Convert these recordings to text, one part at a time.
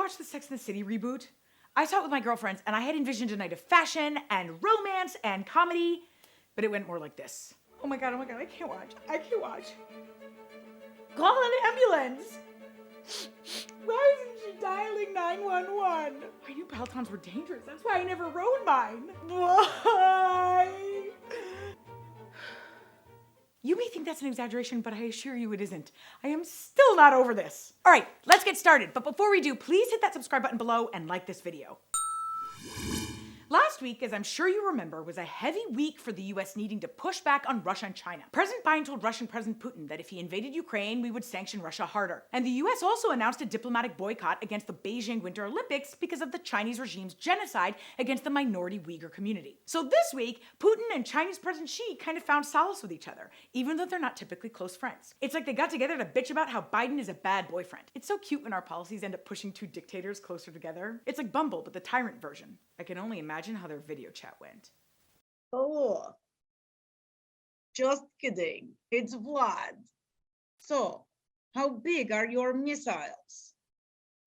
watch the Sex and the City reboot? I saw it with my girlfriends, and I had envisioned a night of fashion and romance and comedy, but it went more like this. Oh my god, I can't watch. Call an ambulance! Why isn't she dialing 911? I knew Pelotons were dangerous. That's why I never rode mine. Why? You may think that's an exaggeration, but I assure you it isn't. I am still not over this. All right, let's get started. But before we do, please hit that subscribe button below and like this video. Last week, as I'm sure you remember, was a heavy week for the US needing to push back on Russia and China. President Biden told Russian President Putin that if he invaded Ukraine, we would sanction Russia harder. And the US also announced a diplomatic boycott against the Beijing Winter Olympics because of the Chinese regime's genocide against the minority Uighur community. So this week, Putin and Chinese President Xi kind of found solace with each other, even though they're not typically close friends. It's like they got together to bitch about how Biden is a bad boyfriend. It's so cute when our policies end up pushing two dictators closer together. It's like Bumble, but the tyrant version. I can only imagine how their video chat went. Oh, just kidding. It's Vlad. So, how big are your missiles?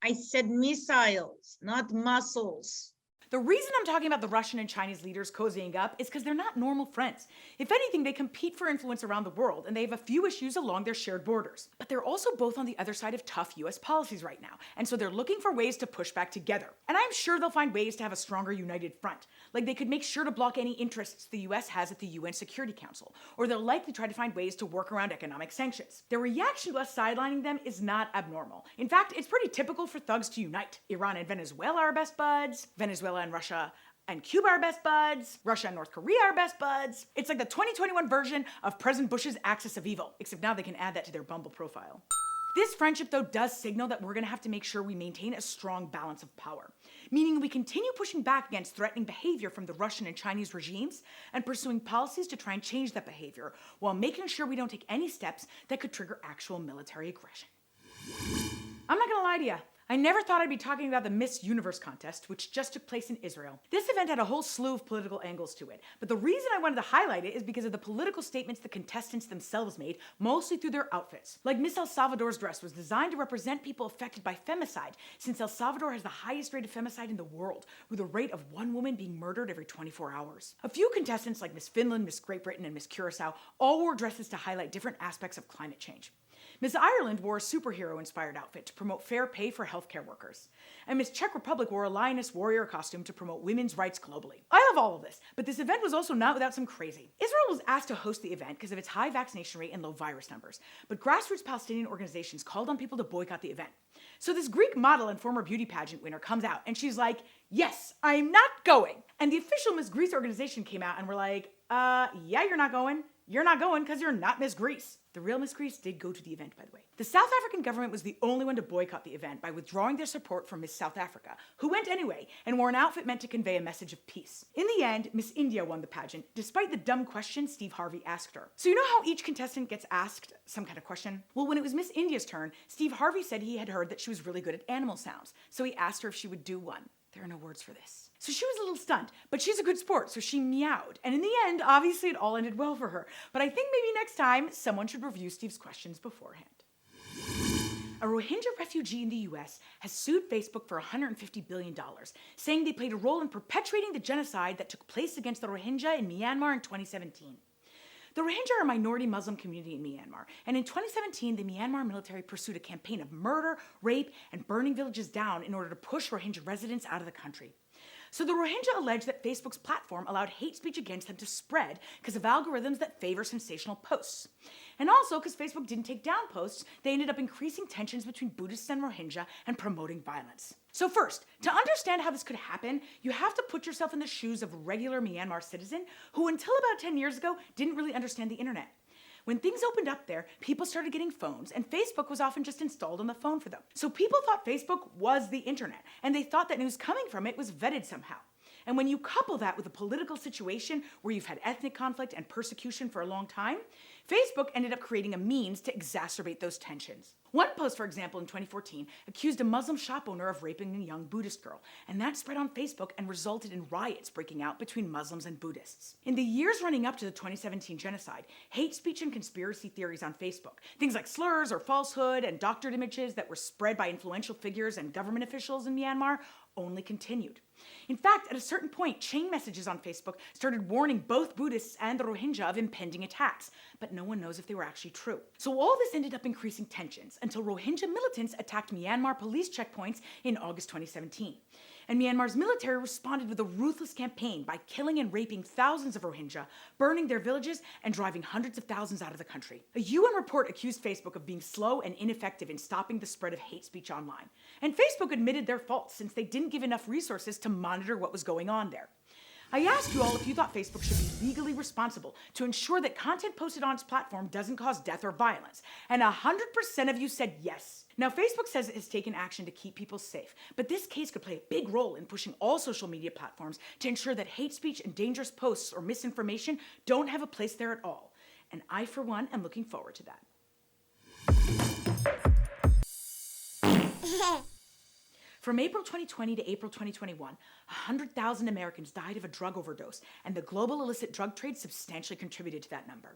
I said missiles, not muscles. The reason I'm talking about the Russian and Chinese leaders cozying up is because they're not normal friends. If anything, they compete for influence around the world, and they have a few issues along their shared borders. But they're also both on the other side of tough US policies right now, and so they're looking for ways to push back together. And I'm sure they'll find ways to have a stronger united front. Like they could make sure to block any interests the US has at the UN Security Council, or they'll likely try to find ways to work around economic sanctions. Their reaction to us sidelining them is not abnormal. In fact, it's pretty typical for thugs to unite. Iran and Venezuela are best buds, Venezuela and Russia and Cuba are best buds, Russia and North Korea are best buds. It's like the 2021 version of President Bush's axis of evil, except now they can add that to their Bumble profile. This friendship, though, does signal that we're gonna have to make sure we maintain a strong balance of power, meaning we continue pushing back against threatening behavior from the Russian and Chinese regimes and pursuing policies to try and change that behavior while making sure we don't take any steps that could trigger actual military aggression. I'm not gonna lie to you. I never thought I'd be talking about the Miss Universe contest, which just took place in Israel. This event had a whole slew of political angles to it, but the reason I wanted to highlight it is because of the political statements the contestants themselves made, mostly through their outfits. Like Miss El Salvador's dress was designed to represent people affected by femicide, since El Salvador has the highest rate of femicide in the world, with a rate of one woman being murdered every 24 hours. A few contestants like Miss Finland, Miss Great Britain, and Miss Curacao all wore dresses to highlight different aspects of climate change. Miss Ireland wore a superhero-inspired outfit to promote fair pay for healthcare workers. And Miss Czech Republic wore a lioness warrior costume to promote women's rights globally. I love all of this, but this event was also not without some crazy. Israel was asked to host the event because of its high vaccination rate and low virus numbers, but grassroots Palestinian organizations called on people to boycott the event. So this Greek model and former beauty pageant winner comes out, and she's like, yes, I'm not going. And the official Miss Greece organization came out and were like, yeah, you're not going. You're not going because you're not Miss Greece. The real Miss Greece did go to the event, by the way. The South African government was the only one to boycott the event by withdrawing their support from Miss South Africa, who went anyway and wore an outfit meant to convey a message of peace. In the end, Miss India won the pageant, despite the dumb question Steve Harvey asked her. So you know how each contestant gets asked some kind of question? Well, when it was Miss India's turn, Steve Harvey said he had heard that she was really good at animal sounds, so he asked her if she would do one. There are no words for this. So she was a little stunned, but she's a good sport, so she meowed. And in the end, obviously it all ended well for her. But I think maybe next time, someone should review Steve's questions beforehand. A Rohingya refugee in the US has sued Facebook for $150 billion, saying they played a role in perpetuating the genocide that took place against the Rohingya in Myanmar in 2017. The Rohingya are a minority Muslim community in Myanmar, and in 2017, the Myanmar military pursued a campaign of murder, rape, and burning villages down in order to push Rohingya residents out of the country. So the Rohingya alleged that Facebook's platform allowed hate speech against them to spread because of algorithms that favor sensational posts. And also because Facebook didn't take down posts, they ended up increasing tensions between Buddhists and Rohingya and promoting violence. So first, to understand how this could happen, you have to put yourself in the shoes of a regular Myanmar citizen who until about 10 years ago didn't really understand the internet. When things opened up there, people started getting phones, and Facebook was often just installed on the phone for them. So people thought Facebook was the internet, and they thought that news coming from it was vetted somehow. And when you couple that with a political situation where you've had ethnic conflict and persecution for a long time, Facebook ended up creating a means to exacerbate those tensions. One post, for example, in 2014, accused a Muslim shop owner of raping a young Buddhist girl, and that spread on Facebook and resulted in riots breaking out between Muslims and Buddhists. In the years running up to the 2017 genocide, hate speech and conspiracy theories on Facebook, things like slurs or falsehood and doctored images that were spread by influential figures and government officials in Myanmar, only continued. In fact, at a certain point, chain messages on Facebook started warning both Buddhists and the Rohingya of impending attacks, but no one knows if they were actually true. So all this ended up increasing tensions until Rohingya militants attacked Myanmar police checkpoints in August 2017. And Myanmar's military responded with a ruthless campaign by killing and raping thousands of Rohingya, burning their villages, and driving hundreds of thousands out of the country. A UN report accused Facebook of being slow and ineffective in stopping the spread of hate speech online. And Facebook admitted their faults since they didn't give enough resources to monitor what was going on there. I asked you all if you thought Facebook should be legally responsible to ensure that content posted on its platform doesn't cause death or violence, and 100% of you said yes. Now, Facebook says it has taken action to keep people safe, but this case could play a big role in pushing all social media platforms to ensure that hate speech and dangerous posts or misinformation don't have a place there at all. And I, for one, am looking forward to that. From April 2020 to April 2021, 100,000 Americans died of a drug overdose, and the global illicit drug trade substantially contributed to that number.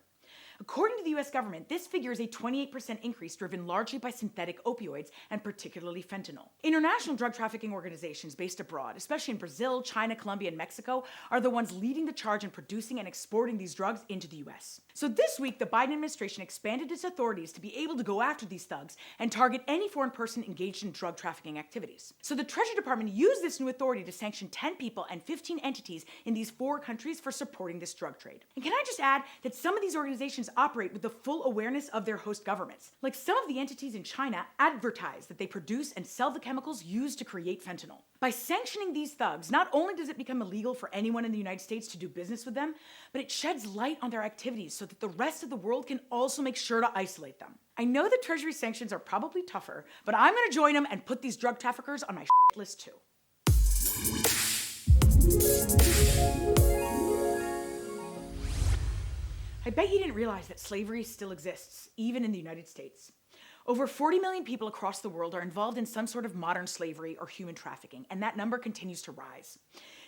According to the US government, this figure is a 28% increase driven largely by synthetic opioids and particularly fentanyl. International drug trafficking organizations based abroad, especially in Brazil, China, Colombia, and Mexico, are the ones leading the charge in producing and exporting these drugs into the US. So this week, the Biden administration expanded its authorities to be able to go after these thugs and target any foreign person engaged in drug trafficking activities. So the Treasury Department used this new authority to sanction 10 people and 15 entities in these 4 countries for supporting this drug trade. And can I just add that some of these organizations operate with the full awareness of their host governments. Like some of the entities in China advertise that they produce and sell the chemicals used to create fentanyl. By sanctioning these thugs, not only does it become illegal for anyone in the United States to do business with them, but it sheds light on their activities so that the rest of the world can also make sure to isolate them. I know that Treasury sanctions are probably tougher, but I'm going to join them and put these drug traffickers on my list too. I bet you didn't realize that slavery still exists, even in the United States. Over 40 million people across the world are involved in some sort of modern slavery or human trafficking, and that number continues to rise.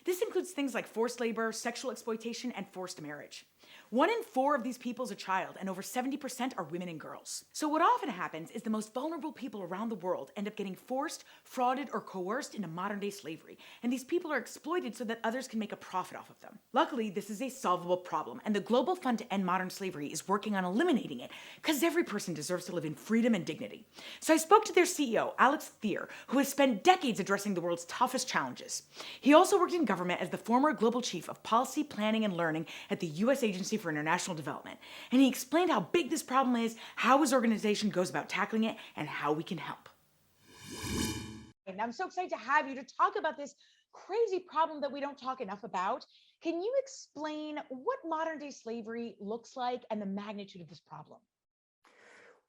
This includes things like forced labor, sexual exploitation, and forced marriage. 1 in 4 of these people is a child, and over 70% are women and girls. So what often happens is the most vulnerable people around the world end up getting forced, frauded, or coerced into modern-day slavery, and these people are exploited so that others can make a profit off of them. Luckily, this is a solvable problem, and the Global Fund to End Modern Slavery is working on eliminating it, because every person deserves to live in freedom and dignity. So I spoke to their CEO, Alex Thier, who has spent decades addressing the world's toughest challenges. He also worked in government as the former global chief of policy, planning, and learning at the U.S. Agency for International Development, and he explained how big this problem is, how his organization goes about tackling it, and how we can help. And I'm so excited to have you to talk about this crazy problem that we don't talk enough about. Can you explain what modern-day slavery looks like and the magnitude of this problem?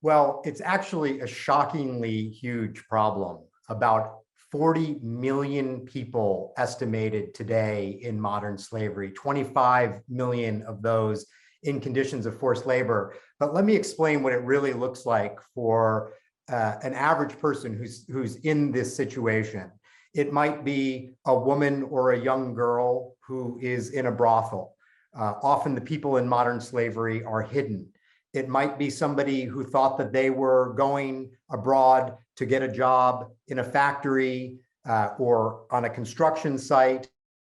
Well, it's actually a shockingly huge problem. About 40 million people estimated today in modern slavery, 25 million of those in conditions of forced labor. But let me explain what it really looks like for an average person who's in this situation. It might be a woman or a young girl who is in a brothel. Often the people in modern slavery are hidden. It might be somebody who thought that they were going abroad to get a job in a factory or on a construction site.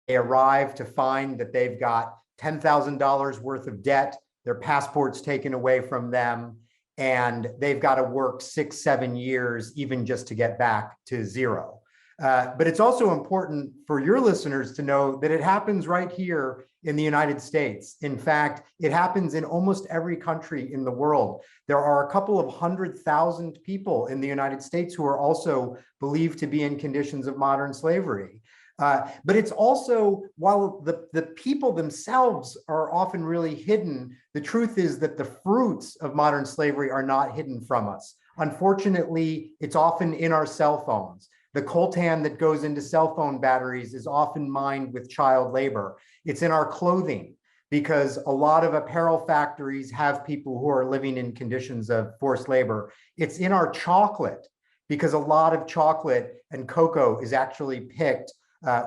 They arrive to find that they've got $10,000 worth of debt, their passports taken away from them, and they've got to work 6-7 years even just to get back to zero. But it's also important for your listeners to know that it happens right here in the United States. In fact, it happens in almost every country in the world. There are a couple of 100,000 people in the United States who are also believed to be in conditions of modern slavery. But it's also, while the people themselves are often really hidden, the truth is that the fruits of modern slavery are not hidden from us. Unfortunately, it's often in our cell phones. The coltan that goes into cell phone batteries is often mined with child labor. It's in our clothing, because a lot of apparel factories have people who are living in conditions of forced labor. It's in our chocolate, because a lot of chocolate and cocoa is actually picked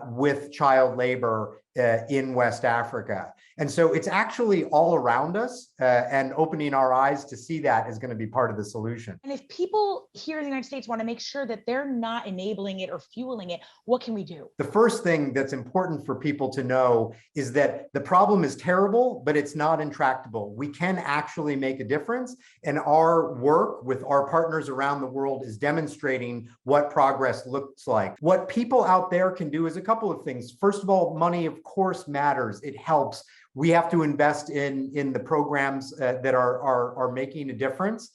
with child labor in West Africa. And so it's actually all around us, and opening our eyes to see that is going to be part of the solution. And if people here in the United States want to make sure that they're not enabling it or fueling it, what can we do? The first thing that's important for people to know is that the problem is terrible, but it's not intractable. We can actually make a difference, and our work with our partners around the world is demonstrating what progress looks like. What people out there can do is a couple of things. First of all, money, of course, matters. It helps. We have to invest in the programs that are making a difference.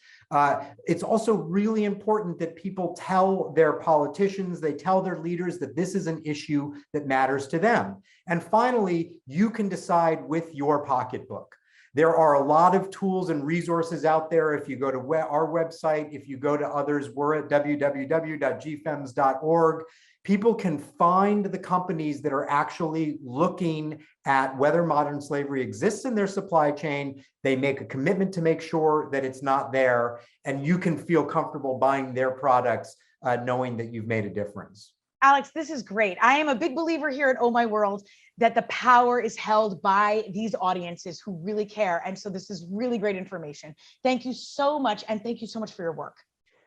It's also really important that people tell their politicians, they tell their leaders that this is an issue that matters to them. And finally, you can decide with your pocketbook. There are a lot of tools and resources out there. If you go to our website, if you go to others, we're at www.gfems.org. People can find the companies that are actually looking at whether modern slavery exists in their supply chain. They make a commitment to make sure that it's not there, and you can feel comfortable buying their products, knowing that you've made a difference. Alex, this is great. I am a big believer here at Oh My World that the power is held by these audiences who really care. And so this is really great information. Thank you so much. And thank you so much for your work.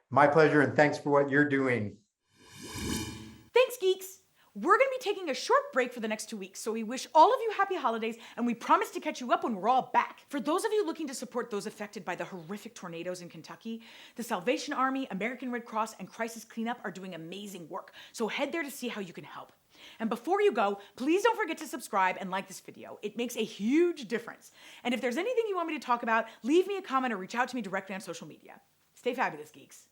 My pleasure. And thanks for what you're doing. Thanks, Geeks. We're going to be taking a short break for the next 2 weeks, so we wish all of you happy holidays, and we promise to catch you up when we're all back. For those of you looking to support those affected by the horrific tornadoes in Kentucky, the Salvation Army, American Red Cross, and Crisis Cleanup are doing amazing work, so head there to see how you can help. And before you go, please don't forget to subscribe and like this video. It makes a huge difference. And if there's anything you want me to talk about, leave me a comment or reach out to me directly on social media. Stay fabulous, Geeks.